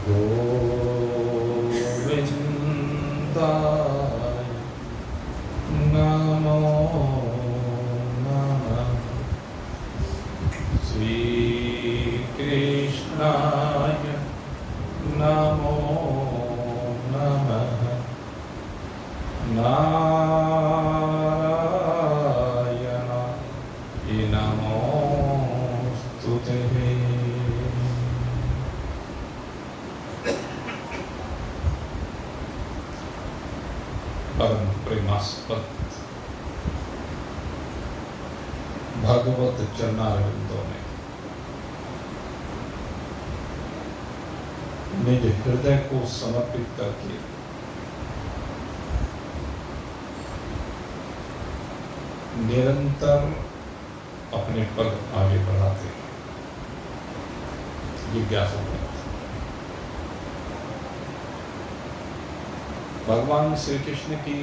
गोविन्दाय नमो नमः। श्रीकृष्णाय नमो नमः। नारायणाय नमोस्तुते। परम प्रेमास्पद भगवत चरणारविंदों में निज हृदय को समर्पित करके निरंतर अपने पद आगे बढ़ाते हैं, जिज्ञासा करते हैं। भगवान श्री कृष्ण की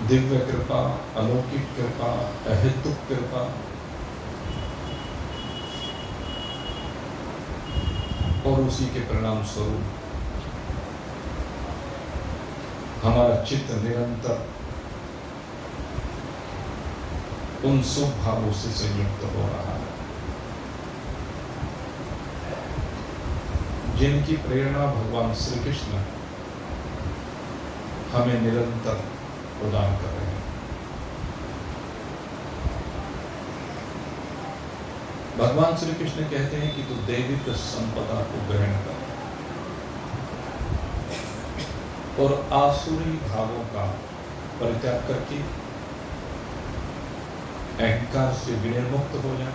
दिव्य कृपा, अलौकिक कृपा, अहेतुक कृपा और उसी के परिणाम स्वरूप हमारा चित्त निरंतर उन शुभ भावों से संयुक्त हो रहा है जिनकी प्रेरणा भगवान श्री कृष्ण हमें निरंतर प्रदान कर रहे हैं। भगवान श्री कृष्ण कहते हैं कि तू दैविक संपदा को ग्रहण कर और आसुरी भावों का परित्याग करके अहंकार से विनिर्मुक्त हो जा,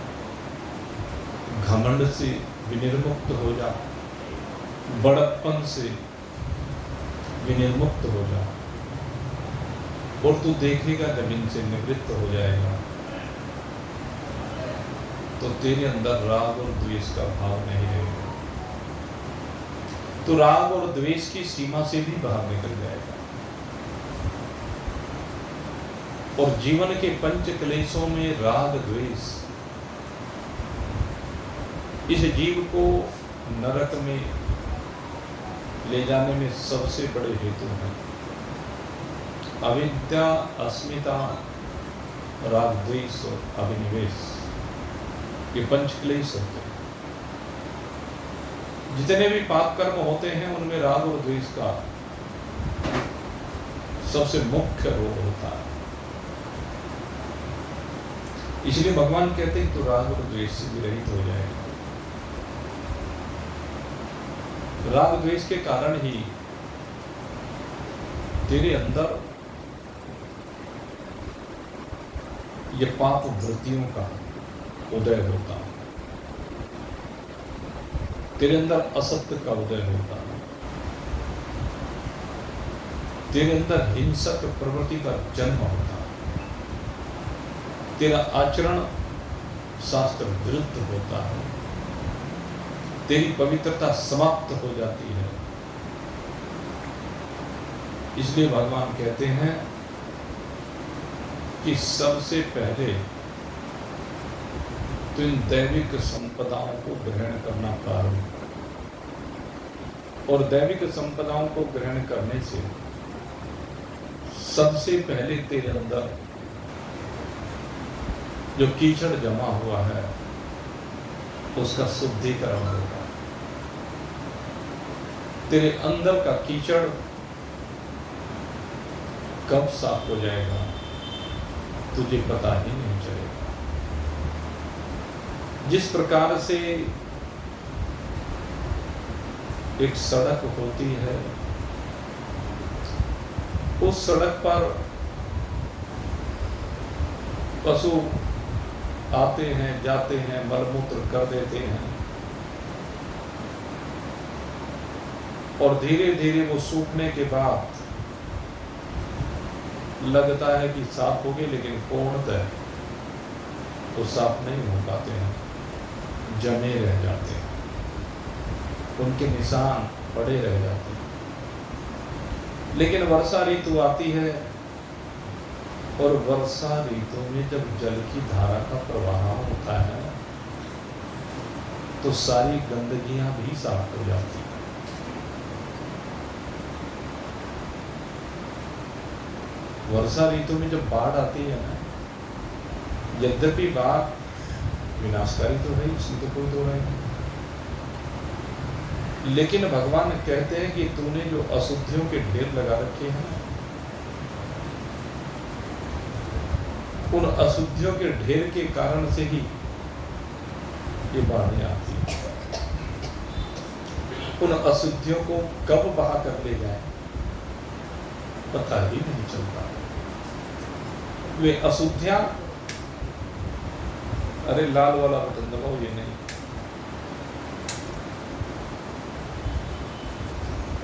घमंड से विनिर्मुक्त हो जा, बड़प्पन से विनिर्मुक्त हो जा और तू देखेगा जब इनसे निवृत्त हो जाएगा तो तेरे अंदर राग और द्वेष का भाव नहीं रहेगा। तो राग और द्वेष की सीमा से भी बाहर निकल जाएगा और जीवन के पंच क्लेशों में राग द्वेष इस जीव को नरक में ले जाने में सबसे बड़े हेतु हैं। अविद्या, अस्मिता, राग द्वेष और अभिनिवेश, ये पंच क्लेश होते हैं। जितने भी पाप कर्म होते हैं उनमें राग और द्वेष का सबसे मुख्य रोग होता है। इसलिए भगवान कहते हैं तो राग और द्वेष से विरहित हो जाएगा। राग द्वेष के कारण ही तेरे अंदर ये पाप वृत्तियों का उदय होता है, तेरे अंदर असत्य का उदय होता है, तेरे अंदर हिंसक प्रवृत्ति का जन्म होता है, तेरा आचरण शास्त्र विरुद्ध होता है, तेरी पवित्रता समाप्त हो जाती है। इसलिए भगवान कहते हैं कि सबसे पहले तो इन दैविक संपदाओं को ग्रहण करना प्रारंभ कर और दैविक संपदाओं को ग्रहण करने से सबसे पहले तेरे अंदर जो कीचड़ जमा हुआ है उसका शुद्धिकरण होगा। तेरे अंदर का कीचड़ कब साफ हो जाएगा तुझे पता ही नहीं चलेगा। जिस प्रकार से एक सड़क होती है, उस सड़क पर पशु आते हैं, जाते हैं, मलमूत्र कर देते हैं और धीरे धीरे वो सूखने के बाद लगता है कि साफ हो गए, लेकिन पूर्णतः तो साफ नहीं हो पाते हैं, जमे रह जाते हैं, उनके निशान पड़े रह जाते हैं। लेकिन वर्षा ऋतु आती है और वर्षा ऋतु में जब जल की धारा का प्रवाह होता है तो सारी गंदगियां भी साफ हो जाती हैं। वर्षा ऋतु में जब बाढ़ आती है ना, यद्यपि बाढ़ विनाशकारी तो है, इसमें तो कोई दो नहीं, लेकिन भगवान कहते हैं कि तूने जो अशुद्धियों के ढेर लगा रखे हैं, उन अशुद्धियों के ढेर के कारण से ही ये बाढ़ें आती हैं। उन अशुद्धियों को कब बहा कर ले जाए पता ही नहीं चलता। वे अशुद्धियां, अरे लाल वाला बटन दबाओ, ये नहीं,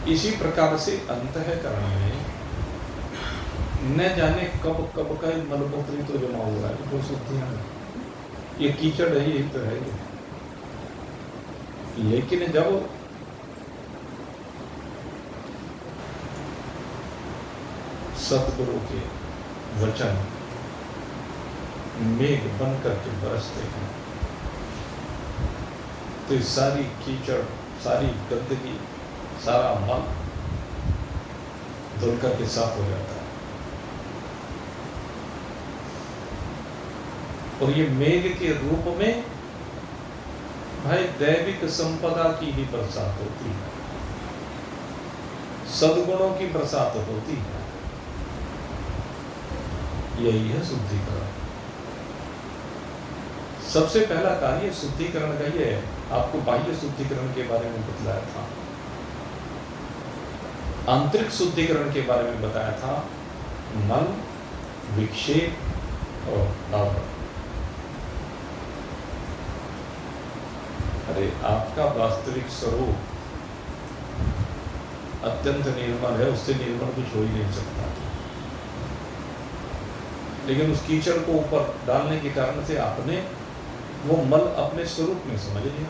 इसी प्रकार से अंतःकरण में न जाने कब कब का मलमूत्र तो जमा हो रहा है, वो शुद्धियां, ये कीचड़ है, यही तो है। लेकिन जब सतगुरु के वचन मेघ बन करके बरसते हैं, तो ये सारी कीचड़, सारी गंदगी, सारा मल धुल करके साफ हो जाता है। और ये मेघ के रूप में भाई दैविक संपदा की ही बरसात होती है, सद्गुणों की बरसात होती है। यही है शुद्धिकरण। सबसे पहला कार्य शुद्धिकरण का ही है। आपको बाह्य शुद्धिकरण के बारे में बतलाया था, आंतरिक शुद्धिकरण के बारे में बताया था, मल, विक्षेप और आवरण। अरे आपका वास्तविक स्वरूप अत्यंत निर्मल है, उससे निर्मल कुछ हो ही नहीं सकता, लेकिन उस कीचड़ को ऊपर डालने के कारण से आपने वो मल अपने स्वरूप में समझ लिया,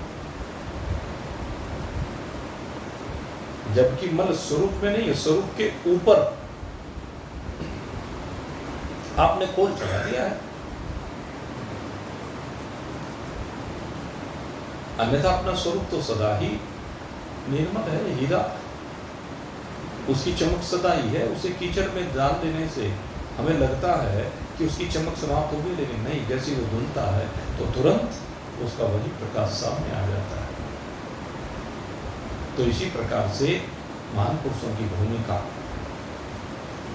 जबकि मल स्वरूप में नहीं है, स्वरूप के ऊपर आपने खोल चढ़ा दिया है। अन्यथा अपना स्वरूप तो सदा ही निर्मल है, हीरा, उसकी चमक सदा ही है। उसे कीचड़ में डाल देने से हमें लगता है कि उसकी चमक समाप्त हो गई, लेकिन नहीं, जैसे वो धुलता है तो तुरंत उसका वही प्रकाश सामने आ जाता है। तो इसी प्रकार से महान पुरुषों की भूमिका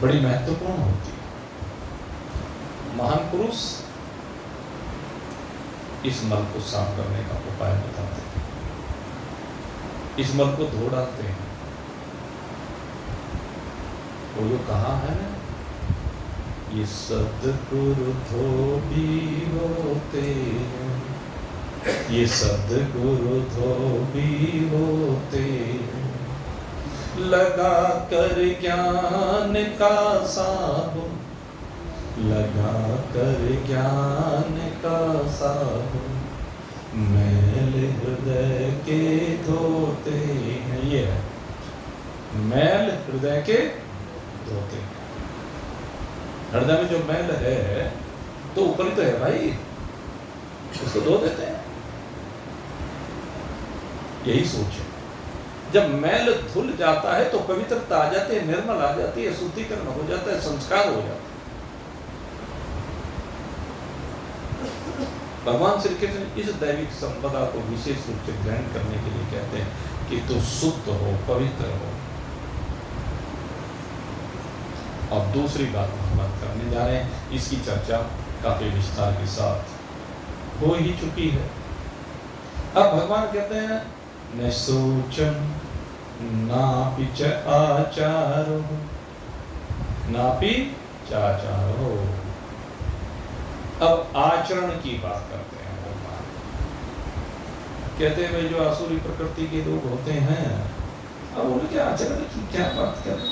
बड़ी महत्वपूर्ण होती है। महान पुरुष इस मल को साफ करने का उपाय बताते हैं, इस मल को धो डालते हैं। वो जो कहा है ना, ये सद्गुरु धोबी होते हैं, ये सद्गुरु धोबी होते हैं, लगा कर ज्ञान का साबुन, लगा कर ज्ञान का साबुन, मैल हृदय के धोते हैं। ये है, मैल हृदय के धोते हैं। हृदय में जो मैल है तो ऊपर ही तो है भाई, उसको धो देते हैं। यही सोच है। जब मैल धुल जाता है तो पवित्रता आ जाती है, निर्मल आ जाती है, शुद्धिकरण हो जाता है, संस्कार हो जाता है। भगवान श्री कृष्ण इस दैविक संपदा को विशेष रूप से ग्रहण करने के लिए कहते हैं कि तू शुद्ध हो, पवित्र हो। और दूसरी बात हम बात करने जा रहे हैं, इसकी चर्चा काफी विस्तार के साथ हो ही चुकी है। अब भगवान कहते हैं न शोचम नापि च आचारो, नापि चाचारो। अब आचरण की बात करते हैं भगवान। कहते हैं भाई जो आसुरी प्रकृति के लोग होते हैं, अब उनके आचरण की क्या बात करें,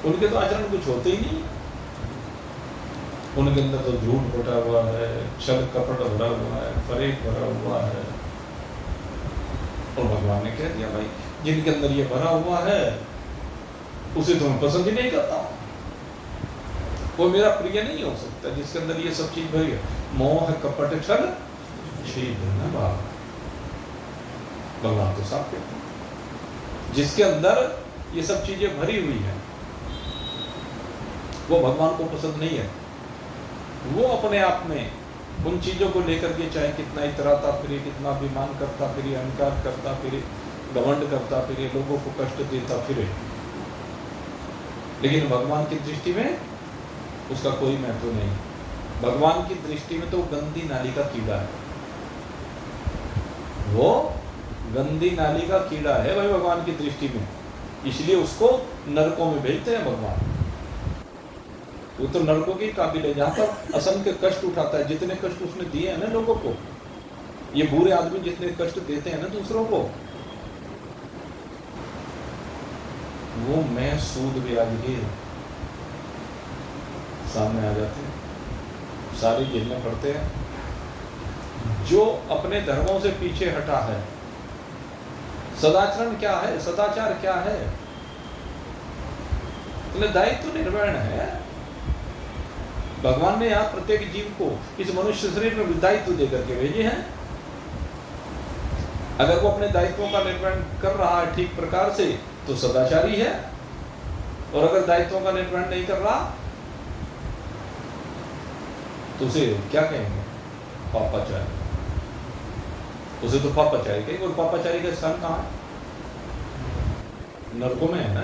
उनके तो आचरण कुछ होते ही नहीं। उनके अंदर तो झूठ भरा हुआ है, छल कपट भरा हुआ है, फरेब भरा हुआ है। और भगवान ने कह दिया भाई जिनके अंदर ये भरा हुआ है उसे तो मैं पसंद ही नहीं करता, वो मेरा प्रिय नहीं हो सकता। जिसके अंदर ये सब चीज भरी है, मोह कपट छल छेद न भाव, भगवान तो साफ कहते हैं। जिसके अंदर ये सब चीजें भरी हुई है वो भगवान को पसंद नहीं है। वो अपने आप में उन चीजों को लेकर के चाहे कितना इतराता फिरे, कितना अभिमान करता फिरे, अहंकार करता फिरे, घमंड करता फिरे, लोगों को कष्ट देता फिरे, लेकिन भगवान की दृष्टि में उसका कोई महत्व नहीं। भगवान की दृष्टि में तो गंदी नाली का कीड़ा है, वो गंदी नाली का कीड़ा है भाई भगवान की दृष्टि में। इसलिए उसको नरकों में भेजते हैं भगवान। वो तो नरकों के काबिल है, जहां पर असंख्य कष्ट उठाता है। जितने कष्ट उसने दिए हैं ना लोगों को, ये बुरे आदमी जितने कष्ट देते हैं ना दूसरों को, वो मैं सूद ब्याज के सामने आ जाते हैं, सारे झेलने पड़ते हैं। जो अपने धर्मों से पीछे हटा है, सदाचरण क्या है, सदाचार क्या है, दायित्व तो निर्वहन है। भगवान ने यहाँ प्रत्येक जीव को इस मनुष्य शरीर में दायित्व देकर के भेजे हैं। अगर वो अपने दायित्वों का निर्वहन कर रहा है ठीक प्रकार से तो सदाचारी है, और अगर दायित्वों का निर्वहन नहीं कर रहा तो उसे क्या कहेंगे, पापाचारी। उसे तो पापाचारी कहेंगे। और पापाचारी का स्थान कहाँ है? नरकों में है ना।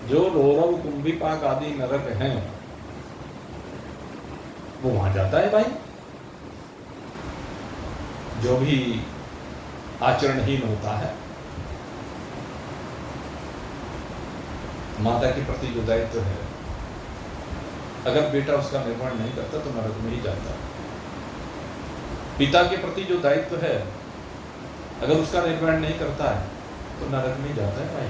जो रौरव कुंभीपाक आदि नरक हैं वो वहां जाता है भाई। जो भी आचरणहीन होता है, माता के प्रति जो दायित्व है, अगर बेटा उसका निर्वहन नहीं करता तो नरक में ही जाता है। पिता के प्रति जो दायित्व है, अगर उसका निर्वहन नहीं करता है तो नरक में ही जाता है भाई।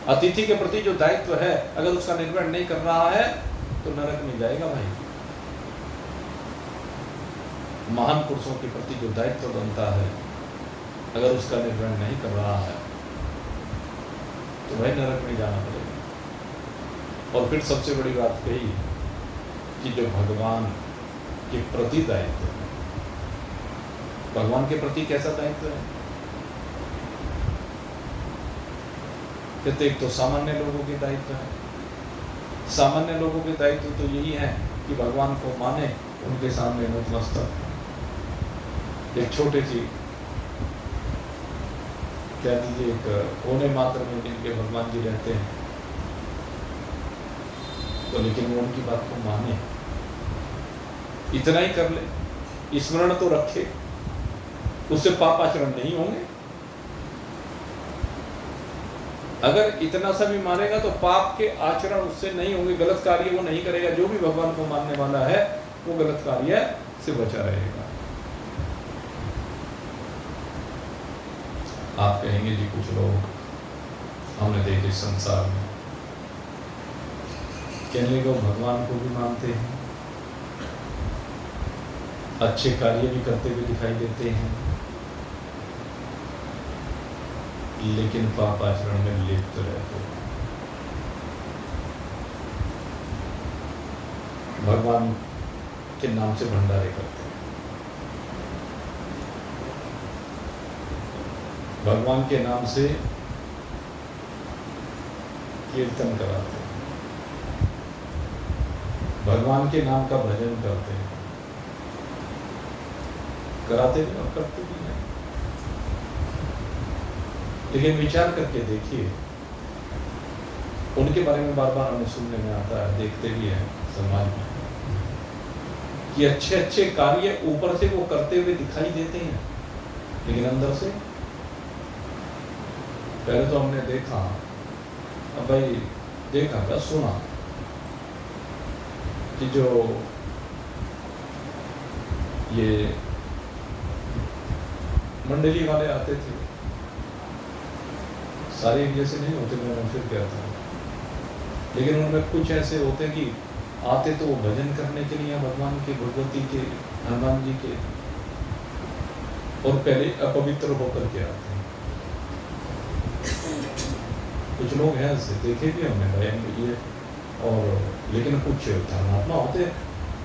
अतिथि के प्रति जो दायित्व है, अगर उसका निर्वहन नहीं कर रहा है तो नरक में जाएगा भाई। महान पुरुषों के प्रति जो दायित्व बनता है, अगर उसका निर्वहन नहीं कर रहा है तो भाई नरक में जाना पड़ेगा। और फिर सबसे बड़ी बात कही कि जो भगवान के प्रति दायित्व है, भगवान के प्रति कैसा दायित्व है? कहते एक तो सामान्य लोगों के दायित्व है। सामान्य लोगों के दायित्व तो यही है कि भगवान को माने, उनके सामने नतमस्तक। एक छोटे सी कह दीजिए एक कोने मात्र में जिनके भगवान जी रहते हैं, तो लेकिन वो उनकी बात को माने, इतना ही कर ले, स्मरण तो रखे, उससे पाप आचरण नहीं होंगे। अगर इतना सा भी मानेगा तो पाप के आचरण उससे नहीं होंगे, गलत कार्य वो नहीं करेगा। जो भी भगवान को मानने वाला है वो गलत कार्य से बचा रहेगा। आप कहेंगे जी कुछ लोग हमने देखे संसार में, कहने को भगवान को भी मानते हैं, अच्छे कार्य भी करते हुए दिखाई देते हैं, लेकिन पाप आचरण में लिप्त रहते हैं। भगवान के नाम से भंडारे करते हैं, भगवान के नाम से कीर्तन कराते हैं, भगवान के नाम का भजन करते हैं, कराते भी और करते भी हैं। लेकिन विचार करके देखिए, उनके बारे में बार बार हमें सुनने में आता है, देखते भी हैं समाज में, कि अच्छे अच्छे कार्य ऊपर से वो करते हुए दिखाई देते हैं, लेकिन अंदर से पहले तो हमने देखा, अब भाई देखा क्या सुना कि जो ये मंडली वाले आते थे, सारे एक जैसे नहीं होते, मैं फिर कहता हूँ, लेकिन उनमें कुछ ऐसे होते हैं कि आते तो वो भजन करने के लिए भगवान के, भगवती के, हनुमान जी के, और पहले अपवित्र होकर के आते हैं। कुछ लोग हैं ऐसे, देखे भी हमने भाई ये, और लेकिन कुछ धर्मात्मा होते हैं,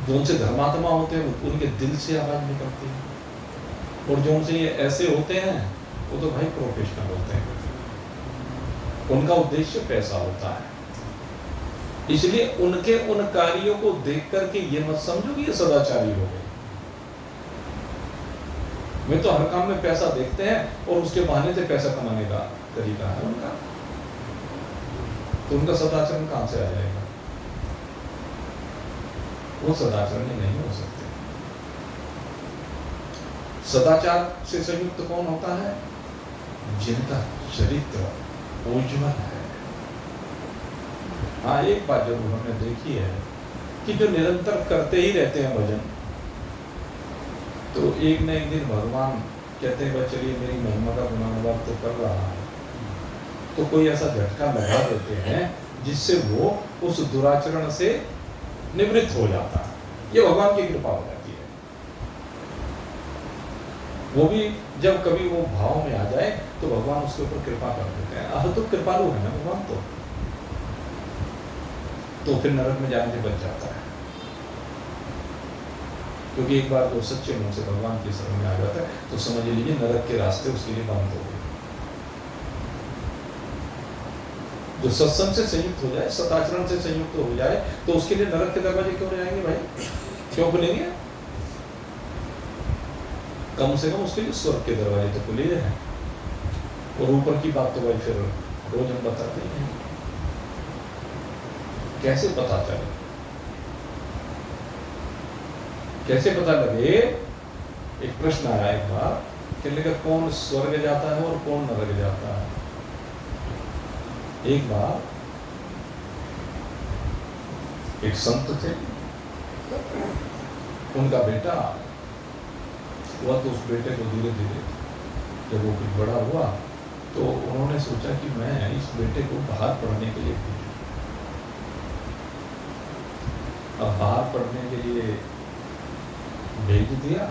जो उनसे धर्मात्मा होते हैं, उनके दिल से आवाज निकलती है, और जो उनसे ये ऐसे होते हैं वो तो भाई प्रोफेशनल होते हैं, उनका उद्देश्य पैसा होता है। इसलिए उनके उन कार्यों को देख करके ये मत समझो कि ये सदाचारी हो गए। वे तो हर काम में पैसा देखते हैं और उसके बहाने से पैसा कमाने का तरीका है उनका, तो उनका सदाचरण कहां से आ जाएगा? वो सदाचरण नहीं हो सकते। सदाचार से संयुक्त कौन होता है? जिनका चरित्र उज्ज्वल है। हाँ, एक बात जरूर हमने देखी है कि जो निरंतर करते ही रहते हैं भजन, तो एक न एक दिन भगवान कहते हैं चलिए मेरी महिमा का गुणानुवाद तो कर रहा है, तो कोई ऐसा झटका लगा देते हैं जिससे वो उस दुराचरण से निवृत्त हो जाता है। ये भगवान की कृपा हो जाती है। वो भी जब कभी वो भाव में आ जाए तो भगवान उसके ऊपर कृपा कर देते हैं। तो कृपालु है ना भगवान, तो फिर नरक में जाने से बच जाता है, क्योंकि एक बार वो सच्चे मुंह से भगवान की शरण में आ जाता है तो समझ लीजिए नरक के रास्ते उसके लिए बंद हो गए। जो सत्संग से संयुक्त हो जाए, सदाचरण से संयुक्त हो जाए, तो उसके लिए नरक के दरवाजे क्यों जाएंगे भाई? क्यों खुलेंगे? कम से कम उसके लिए स्वर्ग के दरवाजे तो खुले हैं। और ऊपर की बात तो भाई फिर रोज हम बताते हैं। कैसे पता चले, कैसे पता लगे? एक प्रश्न आया एक बार, कहने लगा कौन स्वर्ग जाता है और कौन नरक जाता है? एक बार एक संत थे, उनका बेटा हुआ, तो उस बेटे को धीरे धीरे जब वो कुछ बड़ा हुआ तो उन्होंने सोचा कि मैं इस बेटे को बाहर पढ़ने के लिए भेजूं। अब बाहर पढ़ने के लिए भेज दिया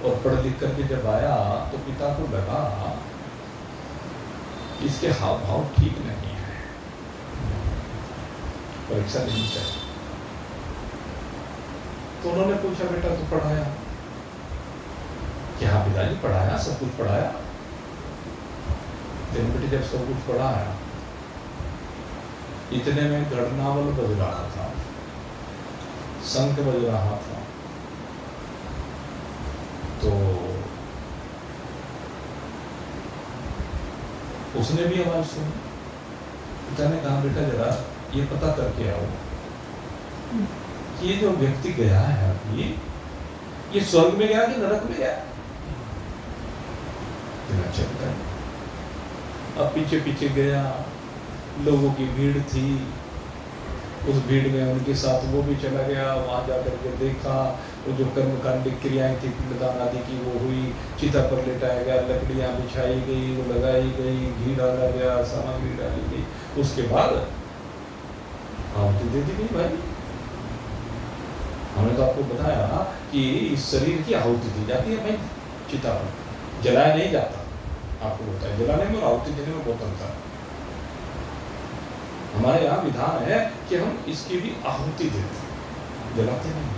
और पढ़ लिख करके जब आया तो पिता को लगा इसके हाव भाव ठीक नहीं है, परीक्षा लेनी चाहिए। तो उन्होंने पूछा बेटा तो पढ़ाया क्या? पिताजी पढ़ाया, सब कुछ पढ़ाया। दिन बेटे जब सब कुछ पढ़ाया, इतने में गढ़नावल बज रहा था, शंख बज रहा था। तो उसने भी आवाज सुनी। पिता ने कहा बेटा जरा ये पता करके आओ कि ये जो व्यक्ति गया है अभी, ये स्वर्ग में गया कि नरक में गया? अच्छा पिता, अब पीछे पीछे गया, लोगों की भीड़ थी, उस भीड़ में उनके साथ वो भी चला गया। वहां जाकर के देखा वो जो कर्मकांड क्रियाएं थी पिंडदान आदि की वो हुई, चिता पर लेटाया गया, लकड़ियां बिछाई गई, वो लगाई गई, घी डाला गया, सामग्री डाली गई। उसके बाद आहुति दे दी गई। भाई हमने तो आपको बताया कि इस शरीर की आहुति दी जाती है भाई चिता पर, जलाया नहीं जाता। आपको बताया जलाने में और आहुति देने में बहुत अंतर है। हमारे यहाँ विधान है कि हम इसकी भी आहुति देते हैं, जलाते नहीं।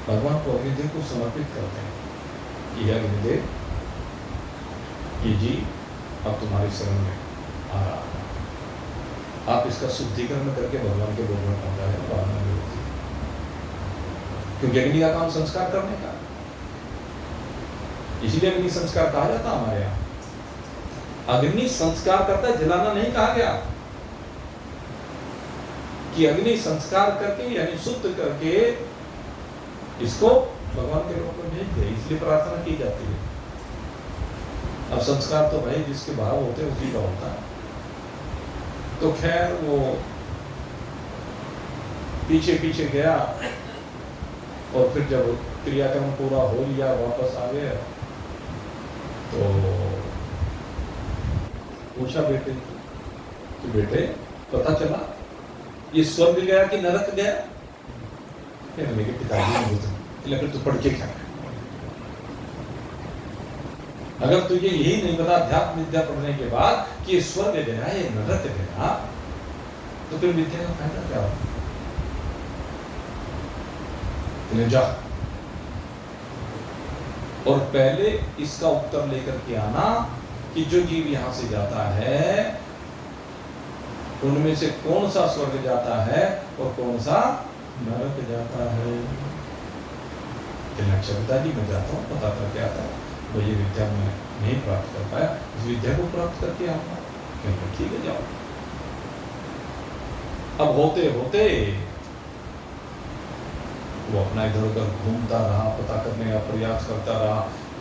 भगवान को अग्निदेव को समर्पित करते हैं कि अग्निदेव ये जी अब तुम्हारी शरण में आ रहा है, आप इसका शुद्धिकरण करके भगवान के भोग में पहुंचाए। क्योंकि अग्नि का काम संस्कार करने का, इसीलिए अग्नि संस्कार कहा जाता हमारे यहाँ। अग्नि संस्कार करता है, जलाना नहीं कहा गया। कि अग्नि संस्कार करके यानी शुद्ध करके इसको भगवान के रूप में भेज दे, इसलिए प्रार्थना की जाती है। अब संस्कार तो भाई जिसके भाव होते हैं उसी का होता है। तो खैर वो पीछे पीछे गया और फिर जब क्रियाक्रम पूरा हो लिया वापस आ गया तो पूछा बेटे कि बेटे पता चला ये स्वर्ग गया कि नरक गया? मेरे पिताजी ने बोला फिर तू पढ़ के क्या? अगर तुझे यही नहीं पता अध्यात्म विद्या पढ़ने के बाद कि ये स्वर्ग गया ये नरक गया, तो फिर विद्या का फायदा क्या होगा? जा और पहले इसका उत्तर लेकर के आना कि जो जीव यहाँ से जाता है उनमें से कौन सा स्वर्ग जाता है और कौन सा नरक जाता है। पिताजी मैं जाता हूँ, पता करके आता हूँ, वो ये विद्या में नहीं प्राप्त कर पाया, इस विद्या को प्राप्त करके आऊंगा। क्योंकि ठीक है जाओ। अब होते होते वो अपना इधर उधर घूमता रहा, पता करने का प्रयास करता रहा,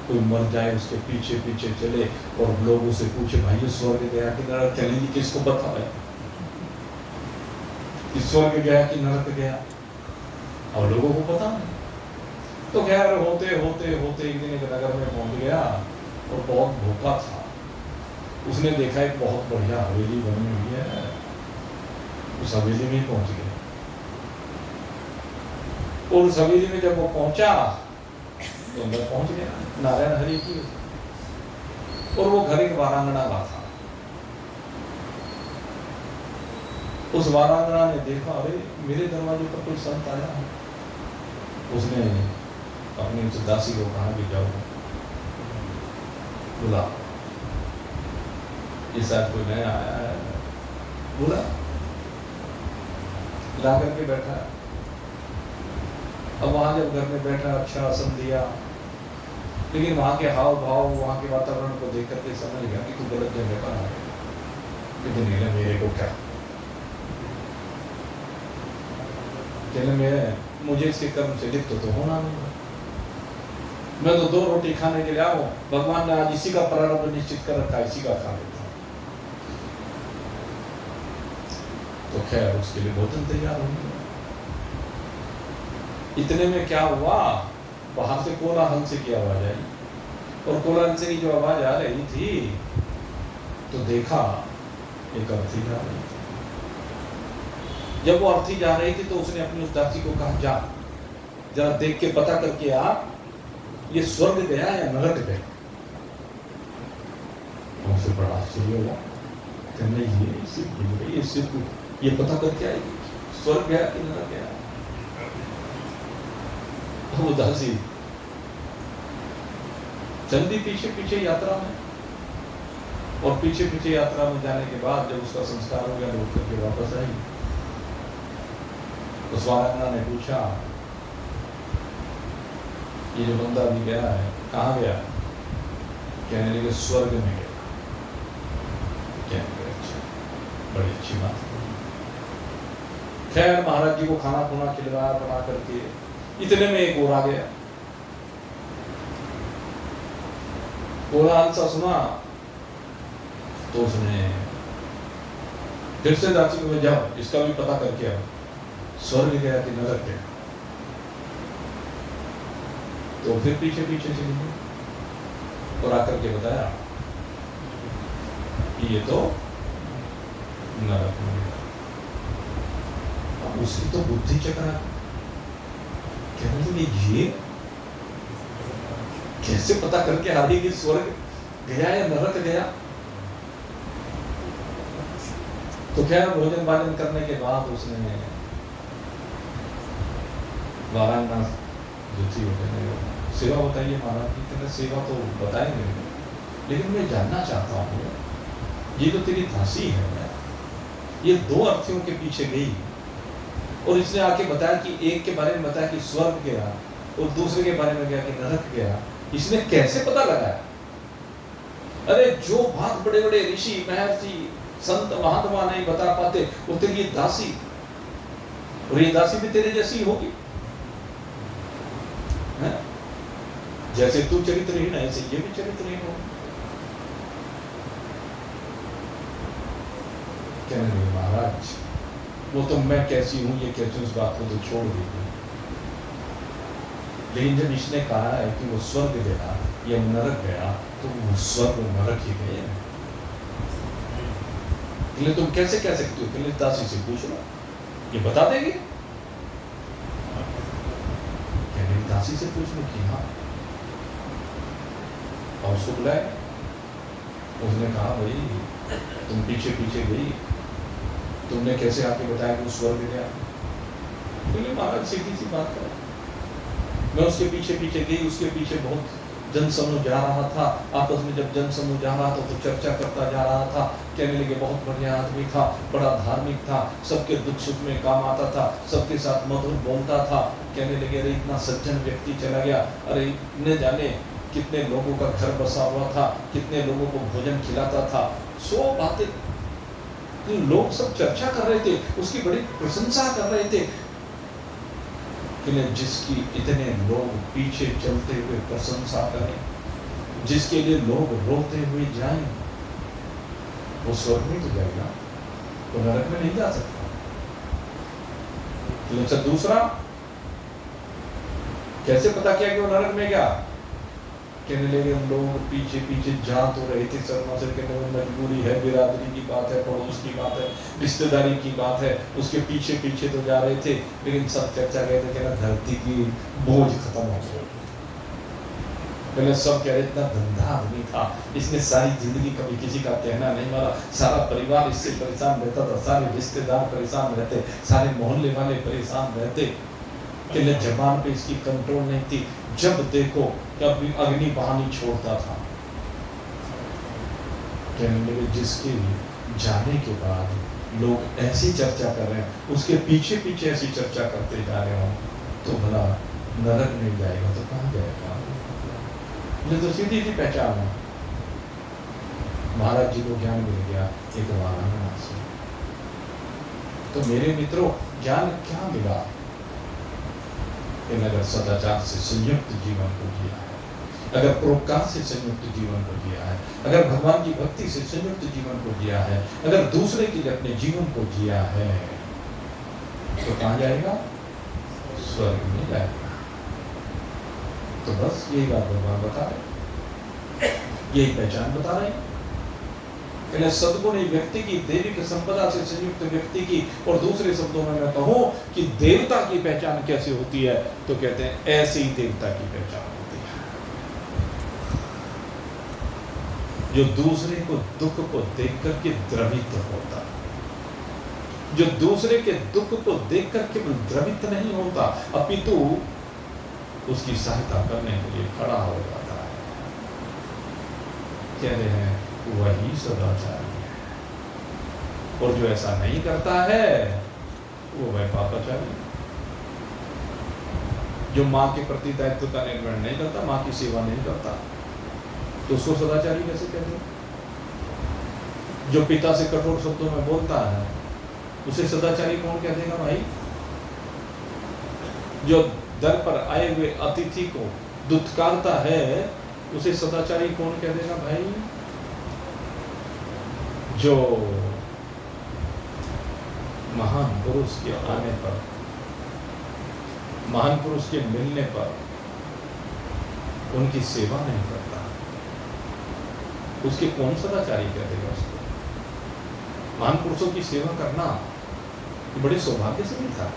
कोई मर जाए उसके पीछे पीछे चले और लोगों से पूछे भाई ये स्वर्ग गया कि नरक, चलेंगी किसको पता है कि स्वर्ग गया कि नरक गया, और लोगों को पता नहीं। तो खैर होते होते होते एक दिन एक नगर में पहुंच गया और बहुत भूखा था। उसने देखा एक बहुत बढ़िया हवेली बनी हुई है, उस हवेली में ही पहुंच गया। और उस हवेली में जब वो पहुंचा तो अंदर पहुंच गया, नारायण हरि की, और वो घर एक वारांगना का था। उस वारांगना ने देखा, अरे मेरे दरवाजे पर कोई संत आया है। उसने अपनी उस दासी को कहा कि जाओ बुला, इस शायद कोई नया आया है, बुला। ला करके बैठा। अब वहां जब घर में बैठा, अच्छा आसन दिया, लेकिन वहां के हाव भाव, वहां के वातावरण को देख करके समझ गया कि तू गलत जगह पर आ गया। मेरे को क्या, मुझे इसके कर्म से लिप्त तो होना नहीं। मैं तो 2 रोटी खाने के लिए आऊं, भगवान ने आज इसी का प्रारंभ निश्चित कर रखा, इसी का खा लेता हूं। तो खैर उसके लिए भोजन तैयार हो गया। इतने में क्या हुआ, बाहर से कोलाहल से की आवाज आई, और कोलाहल से की जो आवाज आ रही थी तो देखा एक अर्थी जा रही थी। जब वो अर्थी जा रही थी तो उसने अपनी उस दासी को कहा, जा जरा देख के पता करके आ, ये स्वर्ग गया या नरक गया। उनसे बड़ा आश्चर्य हुआ, ये पता करके आएगी स्वर्ग गया कि नरक गया। वो दासी चंदी पीछे पीछे यात्रा में, और पीछे पीछे यात्रा में जाने के बाद जब उसका संस्कार हो गया तो उठ करके वापस आई। उस वारांगना ने पूछा, ये जो बंदा भी गया है कहाँ गया? कहने लगे स्वर्ग में गया। कहने लगे अच्छा, बड़ी अच्छी बात। खैर महाराज जी को खाना खुना खिलवाया बना करके, इतने में एक और आ गया। कोलाहल सा सुना तो उसने फिर से दासी को जाओ, इसका भी पता करके आओ, स्वर्ग गया कि नरक गया। तो फिर पीछे पीछे चली गई और आकर के बताया कि ये तो नरक में गया। अब उसकी तो बुद्धि चकरा, कहने लगे ये कैसे पता करके आ रही कि स्वर्ग गया या नरक गया। तो खैर भोजन भाजन करने के बाद उसने वारांगना जो थी वो कहने सेवा बताइए महाराज की। कहते सेवा तो बताएंगे, लेकिन मैं जानना चाहता हूँ, ये तो तेरी दासी है, ये 2 अर्थियों के पीछे गई और इसने आके बताया कि एक के बारे में बताया कि स्वर्ग गया और दूसरे के बारे में गया कि नरक गया, इसने कैसे पता लगाया? अरे जो बात बड़े बड़े ऋषि महर्षि संत महात्मा नहीं बता पाते वो तेरी ये दासी, और ये दासी भी तेरे जैसी होगी है? जैसे तू चरित्रहीन है ऐसे ये भी चरित्रहीन हो। कहने लगे महाराज वो तो मैं कैसी हूं ये कैसे, उस बात को तो छोड़ दीजिए, लेकिन जब इसने कहा है कि वो स्वर्ग गया या नरक गया तो वो स्वर्ग नरक ही गए। तुम कैसे कह सकते हो? पहले दासी से पूछ लो, ये बता देगी। दासी से पूछ लो कि हाँ, और उसको बुलाया। उसने कहा भाई तुम पीछे पीछे गई, तुमने कैसे आके बताया कि स्वर्ग गया? बोले महाराज सीधी सी बात है, मैं उसके पीछे पीछे गई, उसके पीछे बहुत जनसमूह जा रहा था, आपस में जब जनसमूह जा रहा था तो चर्चा करता जा रहा था, कहने लगे बहुत बढ़िया आदमी था, बड़ा धार्मिक था, सबके दुख सुख में काम आता था, सबके साथ मधुर बोलता था। कहने लगे अरे इतना सज्जन व्यक्ति चला गया, अरे न जाने कितने लोगों का घर बसा हुआ था, कितने लोगों को भोजन खिलाता था। सो बातें लोग सब चर्चा कर रहे थे, उसकी बड़ी प्रशंसा कर रहे थे। जिसकी इतने लोग पीछे चलते हुए प्रशंसा करें, जिसके लिए लोग रोते हुए जाएं, वो स्वर्ग में तो जाएगा, वो नरक में नहीं जा सकता। अच्छा दूसरा, कैसे पता किया कि वो नरक में गया? कहने लगे हम लोग पीछे पीछे जा तो रहे थे, शर्मा से कहने में मजबूरी है, बिरादरी की बात है, पड़ोस की बात है, रिश्तेदारी की बात है, उसके पीछे पीछे तो जा रहे थे, लेकिन सब चर्चा गए थे कहना धरती की बोझ खत्म हो गई। पहले सब कह रहे इतना धंधा आदमी था, इसने सारी जिंदगी कभी किसी का कहना नहीं माना, सारा परिवार इससे परेशान रहता था, सारे रिश्तेदार परेशान रहते, सारे मोहल्ले वाले परेशान रहते, कि जबान पे इसकी कंट्रोल नहीं थी, जब देखो कभी अग्नि बहानी छोड़ता था। कहने लगे जिसके जाने के बाद लोग ऐसी चर्चा कर रहे हैं, उसके पीछे पीछे ऐसी चर्चा करते जा रहे हो, तो भला नरक में जाएगा तो कहाँ जाएगा? मुझे तो सीधी सी पहचान है। महाराज जी को ज्ञान मिल गया एक वाराणसी से। तो मेरे मित्रों, ज्ञान क्या मिला? अगर सदाचार से संयुक्त जीवन को जिया है, अगर परोपकार से संयुक्त जीवन को जिया है, अगर भगवान की भक्ति से संयुक्त जीवन को जिया है, अगर दूसरे के लिए अपने जीवन को जिया है, तो कहाँ जाएगा? स्वर्ग में जाएगा। तो बस यही बात भगवान बता रहे, यही पहचान बता रहे हैं। सद्गुण व्यक्ति की दैविक संपदा से संयुक्त व्यक्ति की, और दूसरे शब्दों में मैं कहूं कि देवता की पहचान कैसे होती है, तो कहते हैं ऐसे ही देवता की पहचान होती है, जो दूसरे को दुख को देख करके द्रवित होता, जो दूसरे के दुख को देख करके द्रवित नहीं होता, अपितु उसकी सहायता करने के लिए खड़ा हो जाता है। कह रहे हैं वही सदाचारी है, और जो ऐसा नहीं करता है वो वह पापाचारी। जो माँ के प्रति दायित्व का निर्वहन नहीं करता, माँ की सेवा नहीं करता, तो उसको सदाचारी कैसे कहते हैं? जो पिता से कठोर शब्दों में बोलता है, उसे सदाचारी कौन कह देगा भाई? जो दर पर आए हुए अतिथि को दुत्कारता है, उसे सदाचारी कौन कह देगा भाई? जो महान पुरुष के आने पर, महान पुरुष के मिलने पर उनकी सेवा नहीं करता, उसके कौन सदाचारी कह देगा उसको? महान पुरुषों की सेवा करना बड़े सौभाग्य से मिलता है।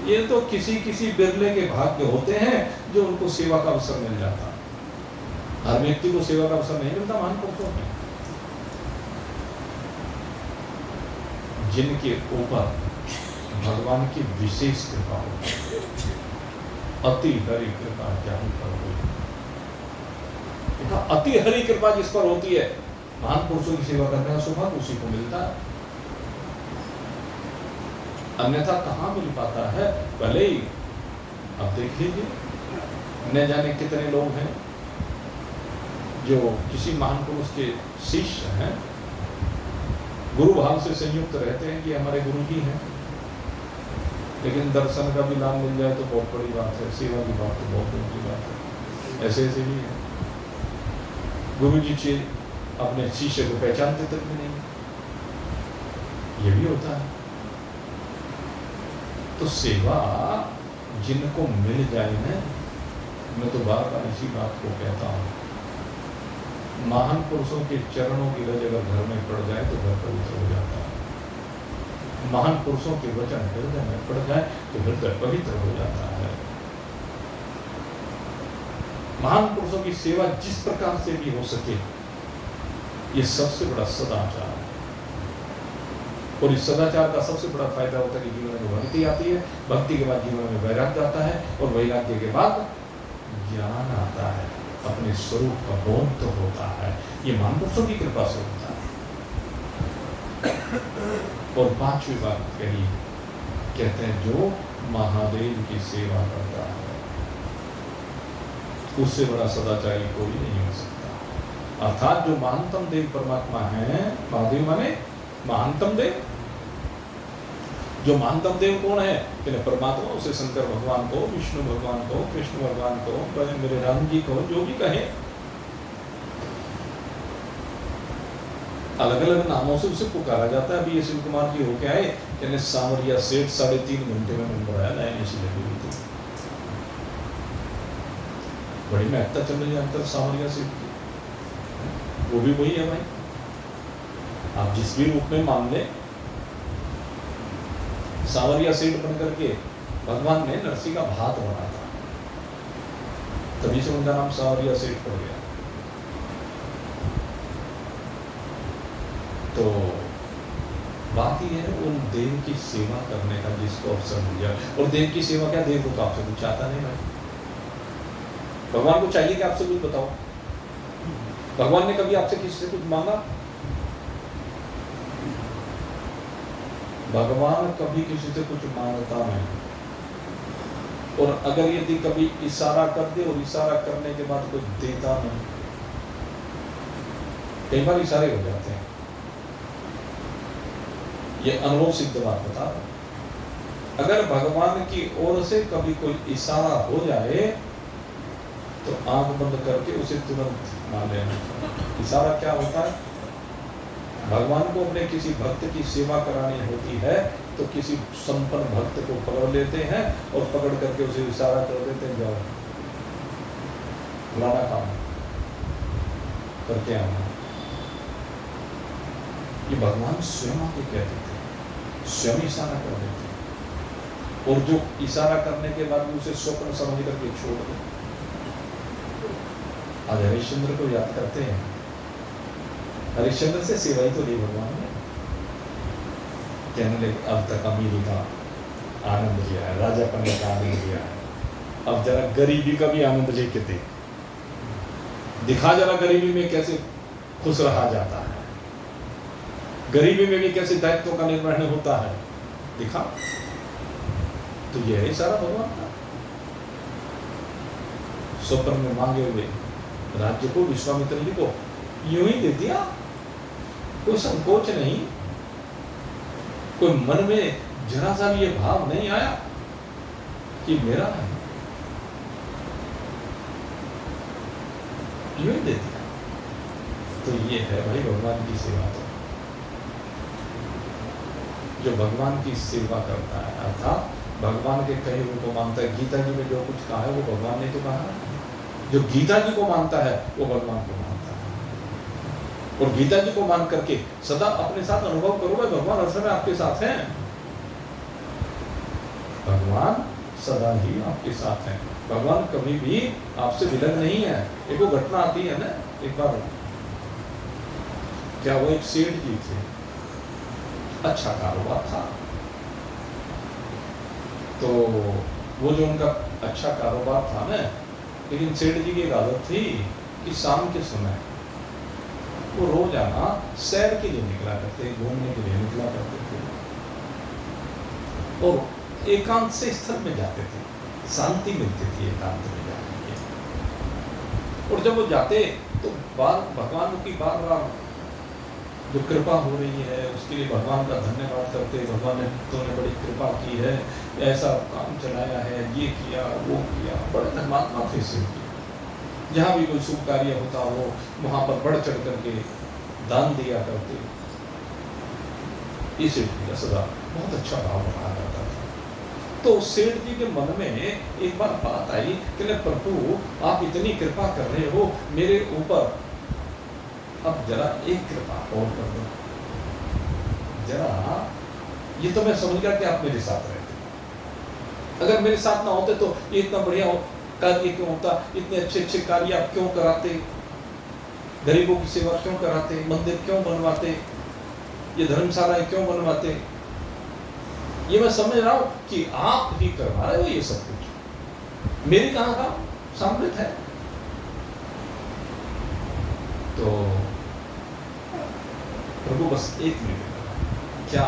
ये तो किसी किसी बिरले के भाग्य होते हैं जो उनको सेवा का अवसर मिल जाता। हर व्यक्ति को सेवा का अवसर नहीं मिलता महान पुरुषों में। जिनके ऊपर भगवान की विशेष कृपा होती है, अति हरि कृपा जाहि पर होती, अति हरि कृपा जिस पर होती है, महान पुरुषों की सेवा करने का सौभाग्य उसी को मिलता है। अन्यथा कहाँ मिल पाता है? भले ही अब देख लीजिए, न जाने कितने लोग हैं जो किसी महान पुरुष के शिष्य हैं, गुरु भाव से संयुक्त रहते हैं कि हमारे गुरु जी हैं, लेकिन दर्शन का भी लाभ मिल जाए तो बहुत बड़ी बात है, सेवा की बात तो बहुत बड़ी बात है। ऐसे ऐसे भी है, गुरु जी से अपने शिष्य को पहचानते तक भी नहीं, ये भी होता है। तो सेवा जिनको मिल जाए ना, मैं तो बार बार इसी बात को कहता हूँ, महान पुरुषों के चरणों की रज अगर घर में पड़ जाए तो घर पवित्र हो जाता है। महान पुरुषों के वचन हृदय में पड़ जाए तो हृदय पवित्र हो जाता है। महान पुरुषों की सेवा जिस प्रकार से भी हो सके, ये सबसे बड़ा सदाचार है। और इस सदाचार का सबसे बड़ा फायदा होता है कि जीवन में भक्ति आती है, भक्ति के बाद जीवन में वैराग्य आता है, और वैराग्य के बाद ज्ञान आता है, अपने स्वरूप का बोध तो होता है। ये महापुरुषों की कृपा से होता है। और पांचवी बात कही, कहते हैं जो महादेव की सेवा करता है उससे बड़ा सदाचारी कोई नहीं हो सकता। अर्थात जो महानतम देव परमात्मा है, महादेव माने महानतम देव। जो महानतम देव कौन है? कि परमात्मा, उसे शंकर भगवान को, विष्णु भगवान को, कृष्ण भगवान को, मेरे राम जी को, जो भी कहे, अलग अलग नामों से उसे पुकारा जाता है। अभी ये शिव कुमार जी होके आए, कहने सांवरिया सेठ 3.5 घंटे में नंबर आया, नए ऐसी लगी हुई थी। बड़ी महत्ता चल रही है अंतर सांवरिया सेठ की। वो भी वही है भाई, आप जिस भी रूप में मान ले। सांवरिया सेठ बन करके भगवान ने नरसिंह का भात बना था, तभी से उनका नाम सांवरिया सेठ पड़ गया। तो बात यह है उन देव की सेवा करने का जिसको अवसर मिल जाए। और देव की सेवा क्या, देव को तो आपसे कुछ चाहता नहीं भाई। भगवान को चाहिए कि आपसे कुछ बताओ? भगवान ने कभी आपसे किसी से कुछ मांगा? भगवान कभी किसी से कुछ मांगता नहीं। और अगर यदि कभी इशारा कर दे और इशारा करने के बाद कुछ देता नहीं, कई बार इशारे हो जाते हैं। ये अनुभव सिद्ध बात बता रहा हूं। अगर भगवान की ओर से कभी कोई इशारा हो जाए तो आंख बंद करके उसे तुरंत मान लेना। इशारा क्या होता है? भगवान को अपने किसी भक्त की सेवा करानी होती है तो किसी संपन्न भक्त को पकड़ लेते हैं और पकड़ करके उसे इशारा कर देते हैं, जाओ फलाना काम करके आना। ये भगवान स्वयं आके कहते थे, स्वयं इशारा कर देते, और जो इशारा करने के बाद भी उसे स्वप्न समझ करके छोड़ दे। आज हरिश्चंद्र को याद करते हैं, हरिश्चंद्र से सेवा ही तो ली भगवान ने। कहने लगे अब तक अमीरी का आनंद लिया है, राजा पन्ने का आनंद लिया है, अब जरा गरीबी का भी आनंद लेके दे, दिखा जरा गरीबी में कैसे खुश रहा जाता है, गरीबी में भी कैसे दायित्वों का निर्वहन होता है, दिखा। तो यह है सारा भगवान का। स्वप्न में मांगे हुए राज्य को विश्वामित्र जी को यूं ही दे दिया, कोई संकोच नहीं, कोई मन में जरा सा भी ये भाव नहीं आया कि मेरा है, यूं ही दे दिया। तो ये है भाई भगवान की सेवा। तो जो भगवान की सेवा करता है अर्थात भगवान के कहे हुए को मानता है। गीता जी में जो कुछ कहा है वो भगवान ने तो कहा है। जो गीता जी को मानता है वो भगवान को मानता है। और गीता जी को मान करके सदा अपने साथ अनुभव करोगे भगवान हर समय आपके साथ हैं। भगवान सदा ही आपके साथ हैं। भगवान कभी भी आपसे विलग नहीं है। एक वो घटना आती है ना, एक बार क्या वो एक सेठ जी थे, अच्छा कारोबार था, तो वो जो उनका अच्छा कारोबार था ना, लेकिन सेठ जी की एक आदत थी कि शाम के समय वो रोजाना सैर के लिए निकला करते, घूमने के लिए निकला करते थे और एकांत से स्थल में जाते थे, शांति मिलती थी एकांत में जाने के। और जब वो जाते तो भगवान की बार बार जो कृपा हो रही है उसके लिए भगवान का धन्यवाद करते, भगवान ने तुमने बड़ी कृपा की है, ऐसा काम चलाया है, ये किया वो किया, बड़े धर्मात्मा थे सेठ जी। जहाँ भी कोई शुभ कार्य होता हो वहाँ पर बढ़ चढ़ करके दान दिया करते। ये सेठ जी का सदा बहुत अच्छा भाव रहा करता था। तो सेठ जी के मन में एक बार बात आई कि प्रभु आप इतनी कृपा कर रहे हो मेरे ऊपर, अब जरा एक कृपा और कर दो जरा। ये तो मैं समझ गया कि आप मेरे साथ रहते, अगर मेरे साथ ना होते तो ये इतना बढ़िया कार्य क्यों होता, इतने अच्छे अच्छे कार्य आप क्यों कराते, गरीबों की सेवा क्यों कराते, मंदिर क्यों बनवाते, ये धर्मशाला क्यों बनवाते। ये मैं समझ रहा हूं कि आप ही करवा रहे हो ये सब कुछ, मेरी कहाँ काम। सम्मिलित है। तो प्रभु बस एक मिनट, क्या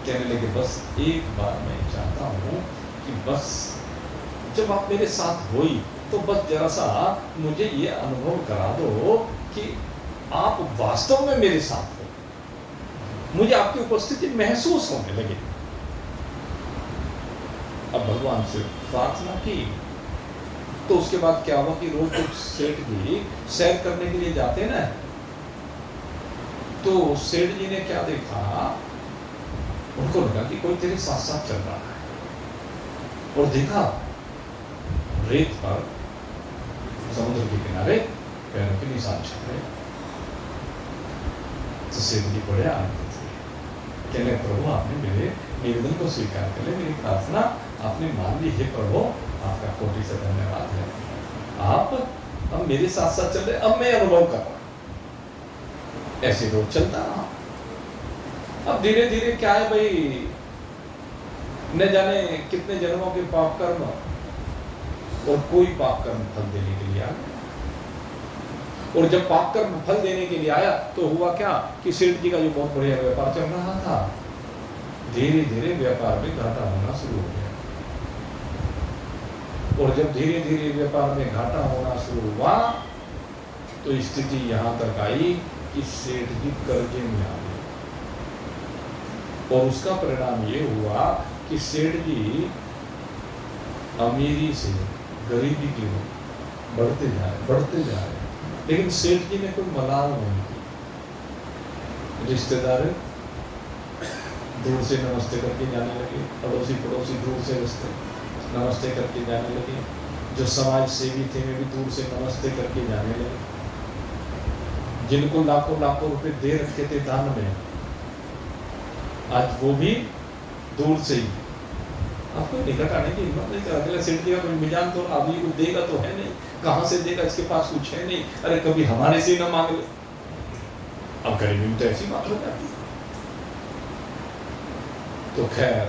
कहने लगे, बस एक बार मैं चाहता हूं कि बस जब आप मेरे साथ हुई तो बस जरा सा मुझे ये अनुभव करा दो कि आप वास्तव में मेरे साथ हो, मुझे आपकी उपस्थिति महसूस होने लगे। अब भगवान से प्रार्थना की तो उसके बाद क्या हुआ कि रोज जब सेठ जी सैर करने के लिए जाते ना, तो सेठ जी ने क्या देखा, उनको लगा कि कोई तेरे साथ साथ चल रहा है, और देखा रेत पर समुद्र के किनारे पैरों के निशान छप रहे। तो सेठ जी बड़े आनंदित थे, कहने प्रभु आपने मेरे निवेदन को स्वीकार कर ले, मेरी प्रार्थना आपने मान ली है प्रभु, आपका कोटि से धन्यवाद है। आप अब मेरे साथ साथ चल रहे, अब मैं अनुभव कर रहा। ऐसे रोज चलता रहा। अब धीरे धीरे क्या है भाई, न जाने कितने जन्मों के पाप कर्म, और कोई पाप कर्म फल देने के लिए आ गया। और जब पाप कर्म फल देने के लिए आया तो हुआ क्या कि सेठ जी का जो बहुत बढ़िया व्यापार चल रहा था, धीरे धीरे व्यापार में घाटा होना शुरू हो गया। और जब धीरे धीरे व्यापार में घाटा होना शुरू हुआ तो स्थिति यहां तक आई कि सेठ जी कर्जे में आ गए। और उसका परिणाम ये हुआ कि सेठ जी अमीरी से गरीबी की ओर बढ़ते जा रहे। लेकिन सेठ जी ने कोई मलाल नहीं की। रिश्तेदार दूर से नमस्ते करके जाने लगे, पड़ोसी दूर से नमस्ते करके जाने लगे, जो समाज सेवी थे वे भी दूर से नमस्ते करके जाने लगे, जिनको लाखों लाखों रुपए दे रखे थे दान में, आज वो भी दूर से ही। आपको निकट आने की हिम्मत नहीं करा। अगला सेठ जी का कोई मिजान तो अभी कुछ देगा तो है नहीं, कहां से देगा, इसके पास कुछ है नहीं, अरे कभी हमारे से ना मांग ले। अब गरीबी में तो ऐसी बात हो जाती। तो खैर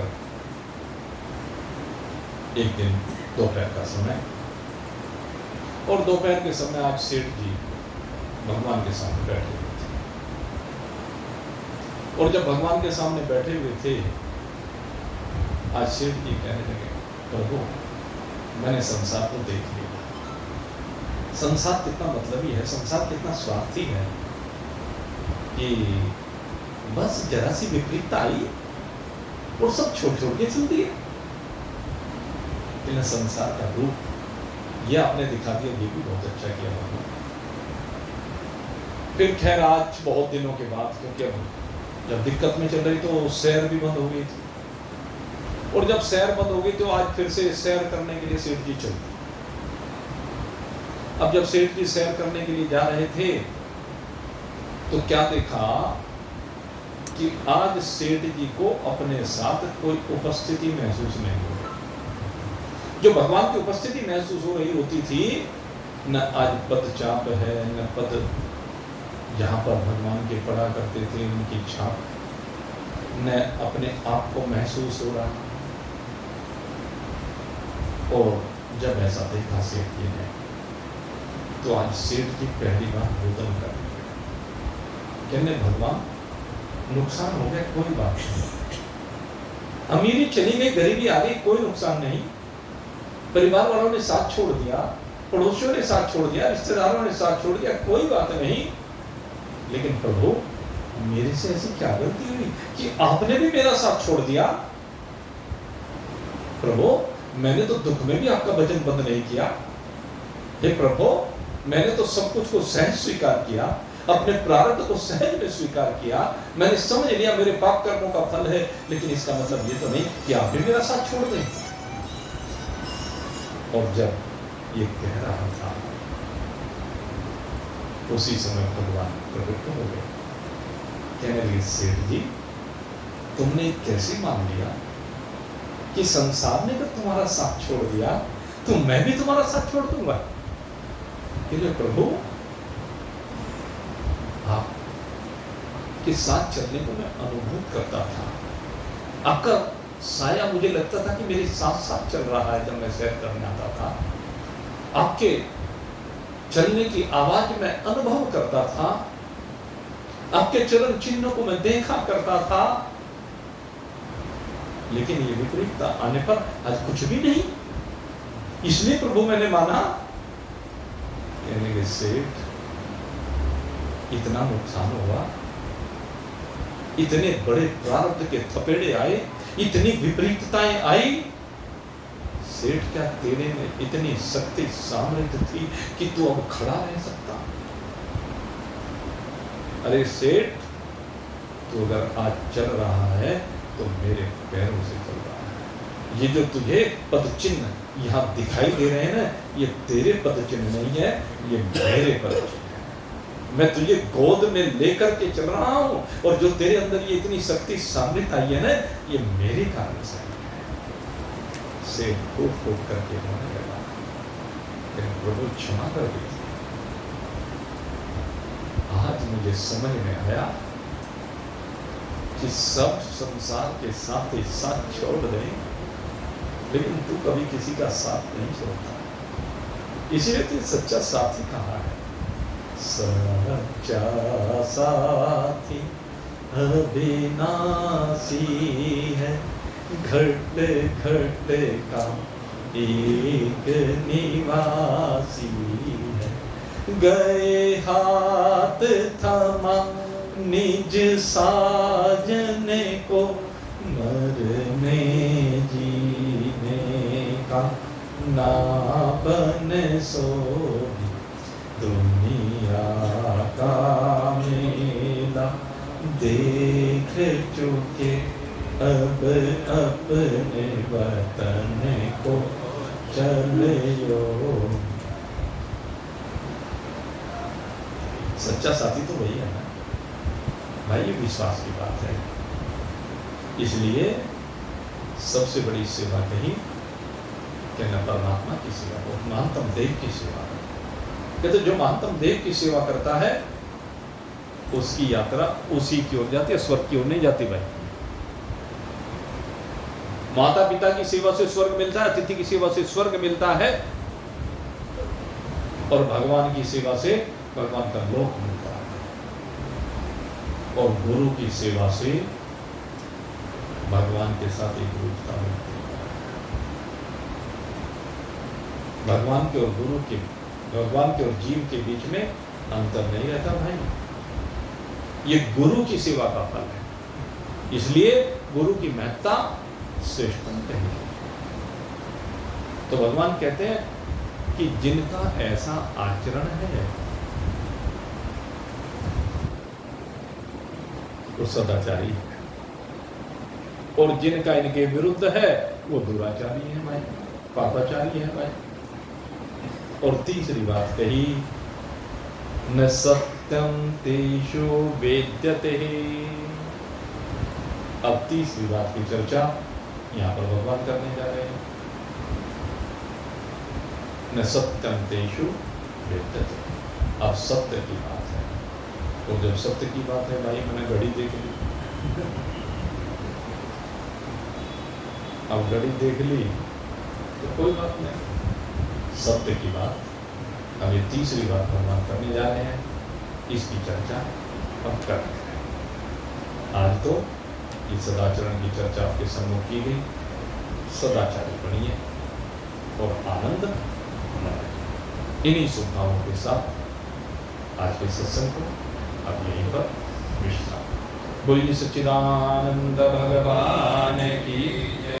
एक दिन दोपहर का समय, और दोपहर के समय आज सेठ जी भगवान के सामने बैठे हुए थे। और जब भगवान के सामने बैठे हुए थे, आज सेठ जी कहने लगे, प्रभु मैंने संसार को देख लिया। संसार कितना मतलबी है, संसार कितना स्वार्थी है कि बस जरा सी विपरीतता आई और सब छोड़ के चल दिए। लेकिन संसार का रूप यह आपने दिखा दिया, ये भी बहुत अच्छा किया भगवान। फिर खैर आज बहुत दिनों के बाद, क्योंकि अब जब दिक्कत में चल रही तो सैर भी बंद हो गई थी, और जब सैर बंद हो गई तो आज फिर से सैर करने के लिए सेठ जी चलते। अब जब सेठ जी सैर करने के लिए जा रहे थे तो क्या देखा कि आज सेठ जी को अपने साथ कोई उपस्थिति महसूस नहीं हो रही। जो भगवान की उपस्थिति महसूस हो रही होती थी, न आज पदचाप है, न पद जहां पर भगवान के पड़ा करते थे उनकी छाप, न अपने आप को महसूस हो रहा। और जब ऐसा देखा सेठ जी ने तो आज सेठ जी पहली बार रोदन करने लगे, कहने भगवान नुकसान हो गया, कोई बात नहीं, अमीरी चली गई, गरीबी आ गई, कोई नुकसान नहीं, परिवार वालों ने साथ छोड़ दिया, पड़ोसियों ने साथ छोड़ दिया, रिश्तेदारों ने साथ छोड़ दिया, कोई बात नहीं। लेकिन प्रभु मेरे से ऐसी क्या गलती हुई कि आपने भी मेरा साथ छोड़ दिया? प्रभु मैंने तो दुख में भी आपका वचन बंद नहीं किया। हे प्रभु मैंने तो सब कुछ को सहज स्वीकार किया, अपने प्रारब्ध को सहज में स्वीकार किया, मैंने समझ लिया मेरे पाप कर्मों का फल है, लेकिन इसका मतलब ये तो नहीं कि आप भी मेरा साथ छोड़ दें। और जब ये कह रहा था उसी समय भगवान प्रकट हो गए, कहने लगे सेठ जी तुमने कैसे मान लिया कि संसार ने अगर तुम्हारा साथ छोड़ दिया तो मैं भी तुम्हारा साथ छोड़ दूंगा? प्रभु आपके साथ चलने को मैं अनुभव करता था, आपका साया मुझे लगता था कि मेरे साथ साथ चल रहा है जब मैं सैर करने आता था, आपके चलने की आवाज में अनुभव करता था, आपके चरण चिन्हों को मैं देखा करता था, लेकिन ये विपरीतता आने पर आज कुछ भी नहीं। इसलिए प्रभु मैंने माना, कहने के सेठ इतना नुकसान हुआ, इतने बड़े प्रारब्ध के थपेड़े आए, इतनी विपरीतताएं आई, सेठ क्या तेरे में इतनी शक्ति सामर्थ्य थी कि तू अब खड़ा रह सकता? अरे सेठ, तू अगर आज चल रहा है तो मेरे पैरों से चल रहा है। ये जो तुझे पद चिन्ह यहाँ दिखाई दे रहे हैं ना, ये तेरे पद चिन्ह नहीं है, ये मेरे पद चिन्ह है। मैं तुझे गोद में लेकर के चल रहा हूँ, और जो तेरे अंदर ये इतनी शक्ति सामर्थ्य आई है ना, ये मेरे कारण से से फूट फूट करके रोने लगा। प्रभु क्षमा कर दीजिए, आज मुझे समझ में आया कि सब संसार के साथ ही साथ छोड़ दें, लेकिन तू कभी किसी का साथ नहीं छोड़ता, इसीलिए तू सच्चा साथी कहा है। सच्चा साथी अविनाशी है, घट घट का एक निवासी है, गए हाथ थमा निज साजन को, मरने जीने का ना बन सोई, दुनिया का मेला देख चुके, अब अपने वतन को चलियो। सच्चा साथी तो वही है ना भाई, ये विश्वास की बात है। इसलिए सबसे बड़ी सेवा कही कि न परमात्मा की सेवा हो, महानतम देव की सेवा हो। कहते जो महानतम देव की सेवा करता है उसकी यात्रा उसी की ओर जाती है, स्वर्ग की ओर नहीं जाती भाई। माता पिता की सेवा से स्वर्ग मिलता है, अतिथि की सेवा से स्वर्ग मिलता है, और भगवान की सेवा से भगवान का लोक मिलता है, और गुरु की सेवा से भगवान के साथ एक रूपता मिलती है। भगवान के और गुरु के, भगवान के और जीव के बीच में अंतर नहीं रहता भाई। ये गुरु की सेवा का फल है, इसलिए गुरु की महत्ता श्रेष्ठतम कही। तो भगवान कहते हैं कि जिनका ऐसा आचरण है वो सदाचारी है, और जिनका इनके विरुद्ध है वो दुराचारी है भाई, पापाचारी है भाई। और तीसरी बात कही, न सत्यम तेषु वेद्यते। अब तीसरी बात की चर्चा यहाँ पर भगवान करने जा रहे हैं। न सत्यम तेषु वेद्यते, अब सत्य की बात है। तो जब सत्य की बात है भाई, मैंने घड़ी देख ली, अब घड़ी देख ली तो कोई बात नहीं, सत्य की बात। अब ये तीसरी बात भगवान करने जा रहे हैं, इसकी चर्चा अब कर रहे हैं। आज तो ये सदाचरण की चर्चा आपके सम्मुख की गई। सदाचारी बनिए और आनंद मनाइए। इन्हीं शुभकामनाओं के साथ आज के सत्संग को अब यहीं पर विश्राम। बोलिए सच्चिदानंद भगवान की